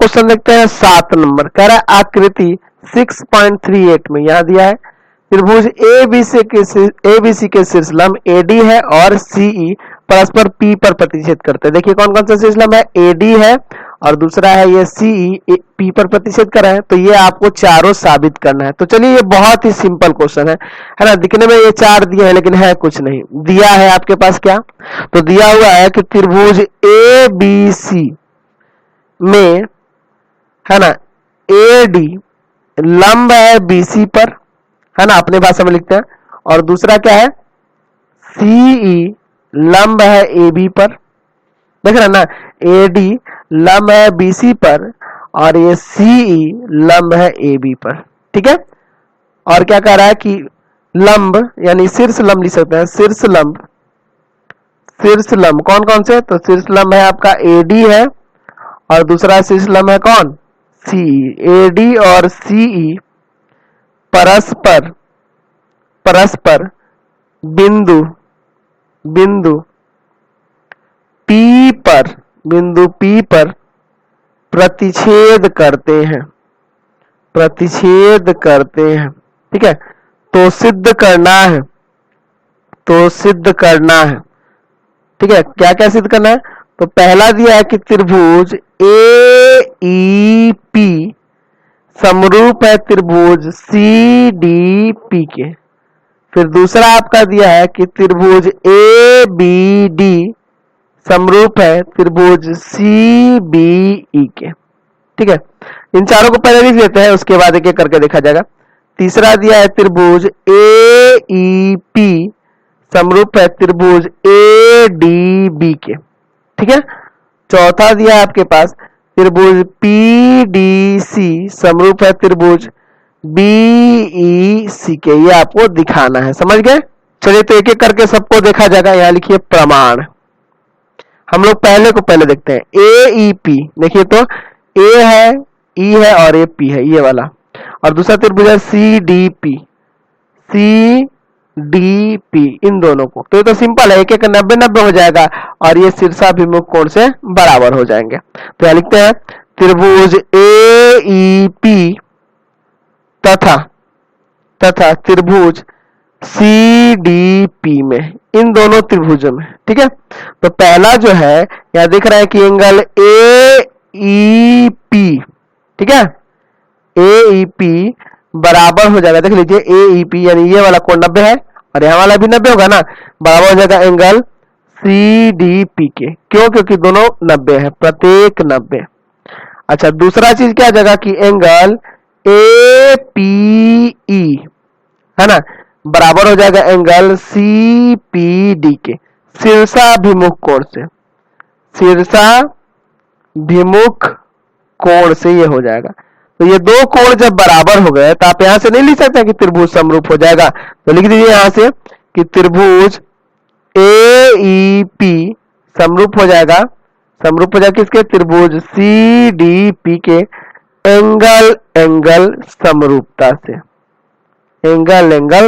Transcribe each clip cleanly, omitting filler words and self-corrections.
Question देखते हैं 7 number. कह रहा है आकृति 6.38 में यहां दिया है त्रिभुज एबीसी के शीर्ष लंब एडी है और सीई परस्पर पी पर प्रतिच्छेद करते हैं। देखिए कौन कौन सा शीर्ष लंब है, एडी है और दूसरा है ये सीई पी पर प्रतिच्छेद कर रहा है। तो ये आपको चारों साबित करना है। तो चलिए ये बहुत ही सिंपल क्वेश्चन है ना। दिखने में ये 4 दिए हैं लेकिन है कुछ नहीं दिया है आपके पास। क्या तो दिया हुआ है कि त्रिभुज एबीसी में है ना एडी लंब है बीसी पर, है ना, अपने भाषा में लिखते हैं, और दूसरा क्या है सीई लंब है एबी पर। देख रहे हैं ना, एडी लंब है बीसी पर और ये सीई लंब है एबी पर। ठीक है, और क्या कह रहा है कि लंब यानी शीर्ष लंब लिख सकते हैं। शीर्ष लंब कौन कौन से, तो शीर्ष लंब है आपका एडी है और दूसरा शीर्ष लंब है कौन, सीई। एडी और सीई परस्पर बिंदु पी पर प्रतिच्छेद करते हैं। ठीक है, तो सिद्ध करना है। ठीक है, क्या क्या सिद्ध करना है, तो पहला दिया है कि त्रिभुज एईपी समरूप है त्रिभुज सीडीपी के। फिर दूसरा आपका दिया है कि त्रिभुज एबीडी समरूप है त्रिभुज सीबीई के। ठीक है, इन चारों को पहले लिख लेते हैं, उसके बाद एक एक करके देखा जाएगा। तीसरा दिया है त्रिभुज एईपी समरूप है त्रिभुज एडीबी के। ठीक है, चौथा दिया है आपके पास त्रिभुज पीडीसी समरूप है त्रिभुज बीईसी के। ये आपको दिखाना है, समझ गए। चलिए तो एक एक करके सबको देखा जाएगा। यहाँ लिखिए प्रमाण। हम लोग पहले को पहले देखते हैं। एईपी देखिए तो ए है, ई है और ए पी है, ये वाला, और दूसरा त्रिभुज है सीडीपी इन दोनों को। तो ये तो सिंपल है, एक एक 90-90 हो जाएगा और ये शीर्षाभिमुख कोण से बराबर हो जाएंगे। तो यहां लिखते हैं त्रिभुज एईपी तथा त्रिभुज सीडीपी में, इन दोनों त्रिभुजों में। ठीक है, तो पहला जो है यहां दिख रहा है कि एंगल एईपी, ठीक है, एईपी बराबर हो जाएगा, देख लीजिए एईपी यानी ये वाला कोण 90 है और यहाँ वाला भी 90 होगा ना, बराबर हो जाएगा एंगल सीडीपी के। क्यों, क्योंकि दोनों 90 है, प्रत्येक 90। अच्छा, दूसरा चीज क्या जगह की एंगल एपीई है ना बराबर हो जाएगा एंगल सीपीडी के, शीर्षाभिमुख कोण से ये हो जाएगा। तो ये दो कोण जब बराबर हो गए तो आप यहां से नहीं लिख सकते कि त्रिभुज समरूप हो जाएगा। तो लिख दीजिए यहां से कि त्रिभुज एईपी समरूप हो जाएगा किसके, त्रिभुज सीडीपी के एंगल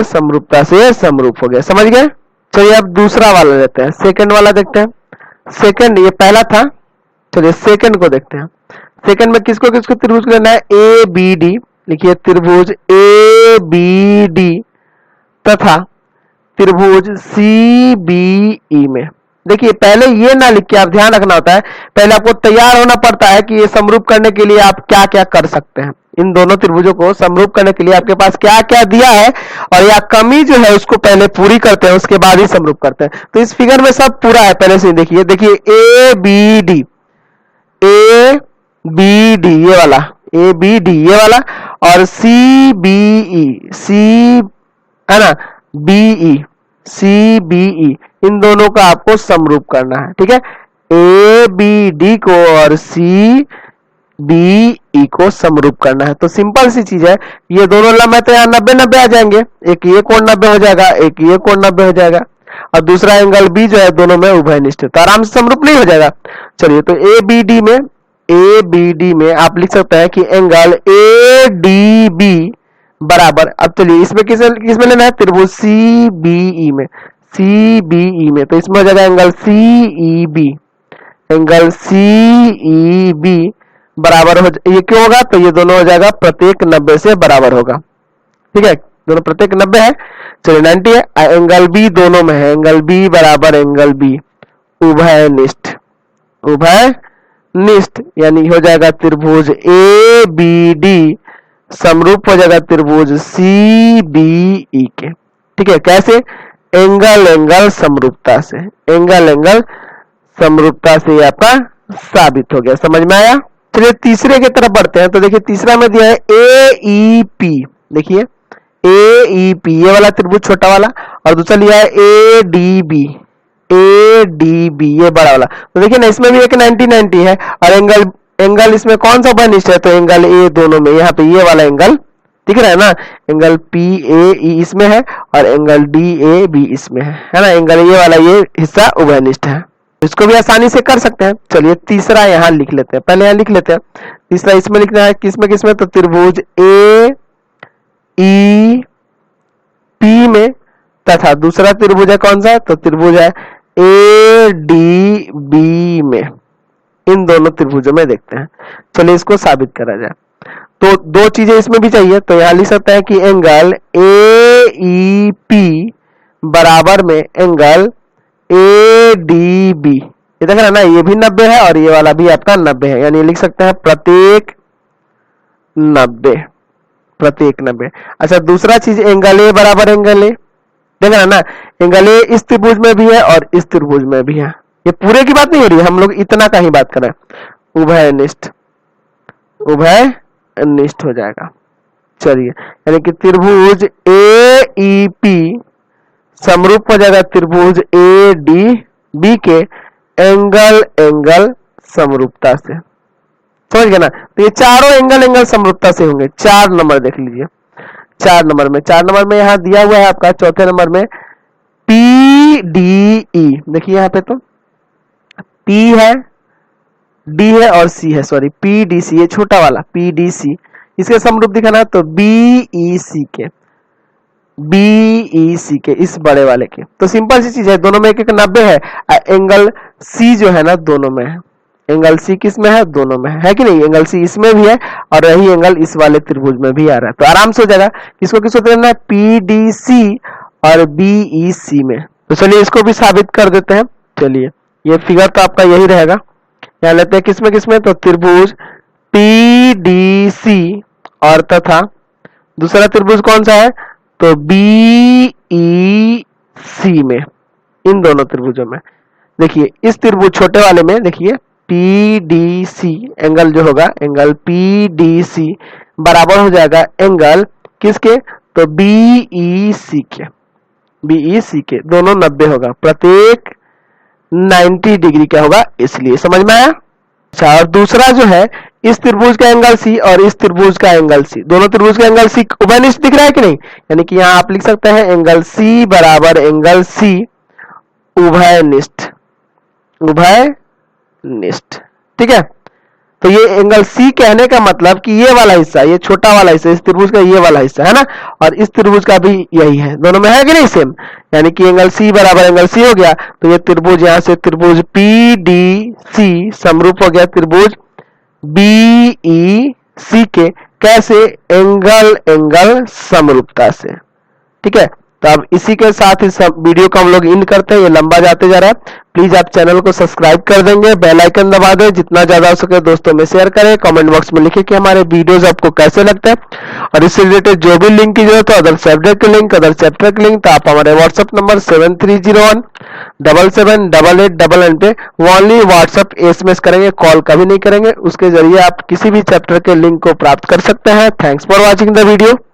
समरूपता से समरूप हो गया। समझ गए। चलिए अब दूसरा वाला लेते हैं, सेकंड वाला देखते हैं। सेकंड, ये पहला था, चलिए सेकंड को देखते हैं। सेकंड में किसको किसको त्रिभुज लेना है, ए बी डी। लिखिए त्रिभुज ए बी डी तथा त्रिभुज सी बी ई में। देखिए पहले ये ना लिख के आप ध्यान रखना होता है, पहले आपको तैयार होना पड़ता है कि ये समरूप करने के लिए आप क्या क्या कर सकते हैं। इन दोनों त्रिभुजों को समरूप करने के लिए आपके पास क्या क्या दिया है और या कमी जो है उसको पहले पूरी करते हैं, उसके बाद ही समरूप करते हैं। तो इस फिगर में सब पूरा है, पहले से देखिए। देखिए ए बी डी ये वाला, ए बी डी ये वाला, और सी है ना बीई इन दोनों का आपको समरूप करना है। ठीक है, ए बी डी को और सी बी को समरूप करना है। तो सिंपल सी चीज है, ये दोनों लंब है तो यहाँ 90-90 आ जाएंगे। एक ये कोण 90 हो जाएगा, एक ये कोण 90 हो जाएगा, और दूसरा एंगल बी जो है दोनों में उभयनिष्ठ, तो आराम से समरूप नहीं हो जाएगा। चलिए तो ए बी डी में आप लिख सकते हैं कि एंगल ए डी बी बराबर, अब चलिए इसमें किसमें लेना है, त्रिभुज सी बी ई में। तो इसमें हो जाएगा एंगल सी ई बी बराबर हो, ये क्यों होगा, तो ये दोनों हो जाएगा प्रत्येक 90 से बराबर होगा। ठीक है, दोनों प्रत्येक 90 है, चलिए 90 है। एंगल बी दोनों में है, एंगल बी बराबर एंगल बी उभयनिष्ठ, उभयनिष्ठ यानी हो जाएगा त्रिभुज ए बी डी समरूप हो जाएगा त्रिभुज सी बी ई के। ठीक है, कैसे, एंगल एंगल समरूपता से, एंगल एंगल समरूपता से ये आपका साबित हो गया। समझ में आया। चलिए तीसरे की तरफ बढ़ते हैं। तो देखिए तीसरा में दिया है ए ई पी, देखिए ए ई पी ये वाला त्रिभुज छोटा वाला, और दूसरा लिया है A D B, A D B ये बड़ा वाला। तो देखिए ना इसमें भी एक 90-90 है, और एंगल इसमें कौन सा बनिष्ठ है, तो एंगल ए दोनों में, यहाँ पे ये वाला एंगल दिख रहा है ना, एंगल पी ए ई इसमें है और एंगल डी ए बी इसमें है ना, एंगल ये वाला ये हिस्सा उभयनिष्ठ है। इसको भी आसानी से कर सकते हैं। चलिए तीसरा यहाँ लिख लेते हैं, पहले यहाँ लिख लेते हैं। तीसरा इसमें लिखना है, किसमें किसमें, तो त्रिभुज ए ई पी में, तथा दूसरा त्रिभुज है कौन सा, तो त्रिभुज है ए डी बी में। इन दोनों त्रिभुजों में देखते हैं। चलिए इसको साबित करा जाए। तो दो चीजें इसमें भी चाहिए, तो यहां लिख सकते हैं कि एंगल ए ई पी बराबर में एंगल ए डी बी, ये देख रहे हैं ना, ये भी 90 है और ये वाला भी आपका 90 है, यानी लिख सकते हैं प्रत्येक 90, प्रत्येक 90। अच्छा दूसरा चीज एंगल ए बराबर एंगल ए, देख रहे हैं ना, एंगल ए इस त्रिभुज में भी है और इस त्रिभुज में भी है। ये पूरे की बात नहीं हो रही है, हम लोग इतना का ही बात करें। उभयनिष्ठ, उभयनिष्ठ हो जाएगा। चलिए यानी कि त्रिभुज ए ई पी समरूप हो जाएगा त्रिभुज ए डी बी के एंगल एंगल समरूपता से। समझ गए ना। तो ये चारों एंगल एंगल समरूपता से होंगे। 4 नंबर देख लीजिए, 4 नंबर में यहाँ दिया हुआ है आपका चौथे नंबर में पी डी ई, देखिए यहाँ पे तो पी है, डी है और सी है, सॉरी पी डी सी, ये छोटा वाला पी डी सी, इसके समरूप दिखाना तो बी ई सी के, बी ई सी के इस बड़े वाले के। तो सिंपल सी चीज है, दोनों में एक एक 90 है। एंगल सी जो है ना दोनों में है, एंगल सी किस में है, दोनों में है कि नहीं, एंगल सी इसमें भी है और वही एंगल इस वाले त्रिभुज में भी आ रहा है। तो आराम से हो जाएगा। किसको किसको देना है, पी डी सी और बी ई सी में। तो चलिए इसको भी साबित कर देते हैं। चलिए ये फिगर तो आपका यही रहेगा। यहाँ लेते हैं किसमें किसमें, तो त्रिभुज पी डी सी और तथा दूसरा त्रिभुज कौन सा है, तो बी ई सी में। इन दोनों त्रिभुजों में देखिए इस त्रिभुज छोटे वाले में देखिए पी डी सी एंगल जो होगा, एंगल पी डी सी बराबर हो जाएगा एंगल किसके, तो बी ई सी के, बी ई सी के दोनों 90 होगा, प्रत्येक 90 डिग्री क्या होगा, इसलिए। समझ में आया। अच्छा और दूसरा जो है इस त्रिभुज का एंगल सी और इस त्रिभुज का एंगल सी, दोनों त्रिभुज का एंगल सी उभयनिष्ठ दिख रहा है कि नहीं, यानी कि यहाँ आप लिख सकते हैं एंगल सी बराबर एंगल सी उभयनिष्ठ, उभयनिष्ठ। ठीक है। तो ये एंगल सी कहने का मतलब कि ये वाला हिस्सा, ये छोटा वाला हिस्सा इस त्रिभुज का ये वाला हिस्सा है ना, और इस त्रिभुज का भी यही है, दोनों में है कि नहीं सेम, यानी कि एंगल सी बराबर एंगल सी हो गया। तो ये त्रिभुज यहाँ से त्रिभुज पी डी सी समरूप हो गया त्रिभुज बी ई सी के, कैसे, एंगल एंगल समरूपता से। ठीक है। तो अब इसी के साथ इस वीडियो को हम लोग इन करते हैं, ये लंबा जाते जा रहा है। प्लीज आप चैनल को सब्सक्राइब कर देंगे, बेल आइकन दबा दें, जितना ज्यादा हो सके दोस्तों में शेयर करें, कमेंट बॉक्स में लिखें कि हमारे वीडियोस आपको कैसे लगते हैं, और इससे रिलेटेड जो भी लिंक की जरूरत हो, अदर सब्जेक्ट के लिंक, अदर चैप्टर के लिंक, तो आप हमारे व्हाट्सएप नंबर 7301778899 पे ओनली व्हाट्सएप SMS करेंगे, कॉल कभी नहीं करेंगे, उसके जरिए आप किसी भी चैप्टर के लिंक को प्राप्त कर सकते हैं। Thanks for watching the video.